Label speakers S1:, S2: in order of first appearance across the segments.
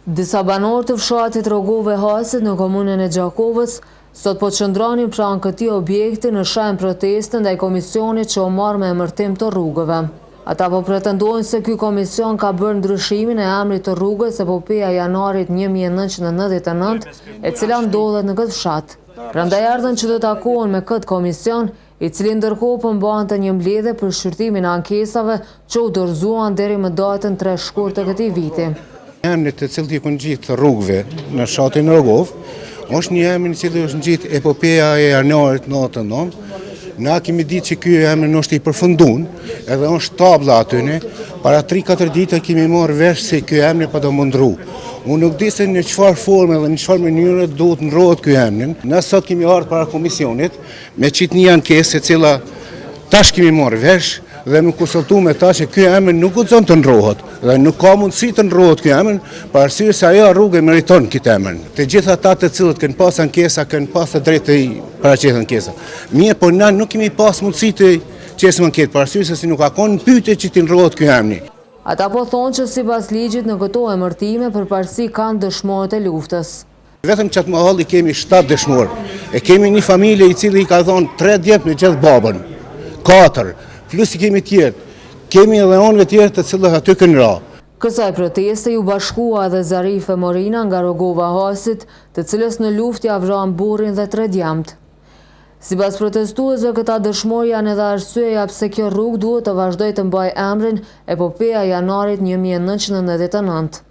S1: Disa banor të fshatit Rogove Hasit në komunën e Gjakovës sot po qëndronin pranë këtij objekti në shenjë proteste ndaj komisionit që u marrë me emërtim të rrugëve. Ata po pretendojnë se ky komision ka bërë ndryshimin e emrit të rrugës Epopeja Janarit 1999, e cila ndodhet në këtë fshat. Prandaj ardhen që të takohen me këtë komision, i cili ndërkohë po mbante një mbledhje për shqyrtimin e ankesave që u dorëzuan deri më datën 3 shkurt të këtij viti.
S2: Emri të cilët i kanë gjitë rrugëve në fshatin Rogov, është një emër i cili është gjitë Epopeja e Janarit 99. Na kemi ditë që ky emër është i përfunduar, edhe është tabla aty ne. Para 3-4 ditë kemi marrë vesh se ky emër po do mundru. Unë nuk di se në çfarë forme dhe në çfarë mënyre duhet ndrohet ky emër. Ne sot kemi ardhur para komisionit me qitë një ankesë e cila tash kemi marrë vesh dhe më konsultu me ta që ky emër nuk guxon të ndrohet dhe nuk ka mundësi të ndrohet ky emër, për arsye se ajo rrugë meriton këtë emër. Të gjithë ata të cilët kanë pas ankesa kanë pas të drejtë të paraqesin ankesa. Mirë, po na nuk kemi pas mundësi të qesim anketë, për arsye se si nuk ka qenë pyetje që të ndrohet ky emër.
S1: Ata po thonë që sipas ligjit në këto emërtime përparësi kanë dëshmorët e luftës.
S2: Vetëm që atë mahalli kemi 7 dëshmorë. E kemi një familje i cili i ka thonë 3 djemt me gjithë babën, 4, plus i kemi tjerë. Kemi edhe anëve tjerë të cilët aty kanë ra.
S1: Kësaj proteste ju bashkua edhe Zarife Morina nga Rogova Hasit, të cilës në luftë ia vran burrin dhe 3 djemt. Sipas protestuesve, këta dëshmorë janë edhe arsyeja pse kjo rrugë duhet të vazhdojë të mbajë emrin Epopeja Janarit 1999.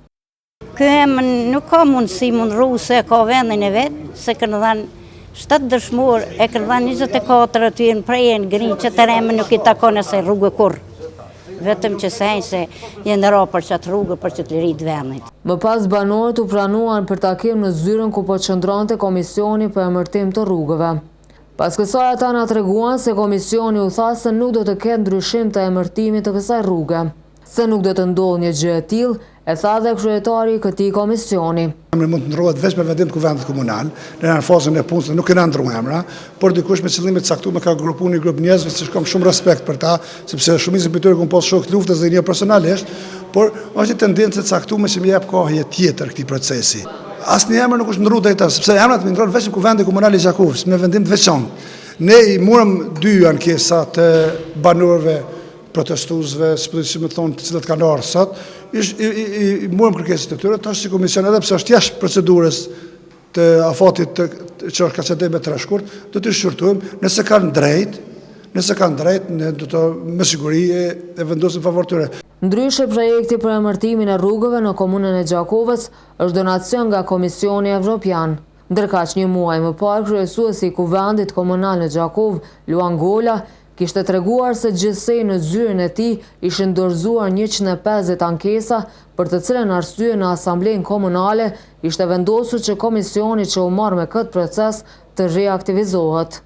S3: Ky emër nuk ka mundësi mundru se ka vendin e vet, se kanë dhënë 7 dëshmorë, e kanë dhënë 24 aty në prejën grin që të emër nuk i takon asaj rrugë kurrë. Vetëm që se jenë ra për qatë rrugë për që të lirit vendit.
S1: Më pas banorët u pranuan për takim në zyrën ku po qëndronte komisioni për emërtim të rrugëve. Pas kësaj ata na treguan se komisioni u tha se nuk do të ketë ndryshim të emërtimit të kësaj rruge. Se nuk do të ndodhë një gjë e tillë, e tha dhe kryetari i këtij komisioni.
S4: Emri mund të ndrohet vetëm me vendim të kuvendit komunal, në fazën e punës nuk kanë ndruar emra, por dikush me qëllime të caktuar ka grupuar një grup njerëzve që kam shumë respekt për ta, sepse shumica e tyre kanë pas shok të luftës dhe një personalisht, por është një tendencë e caktuar që më jep kohë tjetër këtij procesi. Asnjë emër nuk është ndruar drejt, sepse emrat më ndrohen vetëm kuvendi komunal i Gjakovës me vendim të veçantë. Ne i morëm 2 ankesa të banorëve protestuesve, si më thonë, të cilët kanë ardhur sot, i morëm kërkesat e tyre, tash si komision edhe pse është jashtë procedurës të afatit që është ka qenë me 3 shkurt, do të shqyrtojmë, nëse kanë drejt, ne do të me siguri e vendosim favor tyre.
S1: Ndryshe, projekti për emërtimin e rrugëve në komunën e Gjakovës është donacion nga Komisioni Evropian. Ndërkaq një muaj më parë, kryesuesi i Kuvendit Komunal në Gjakovë, Luan Gola, kishte treguar se gjithsej në zyrën e tij ishin dorëzuar 150 ankesa, për të cilën arsye në Asamblenë Komunale ishte vendosur që komisioni që u marrë me këtë proces të riaktivizohet.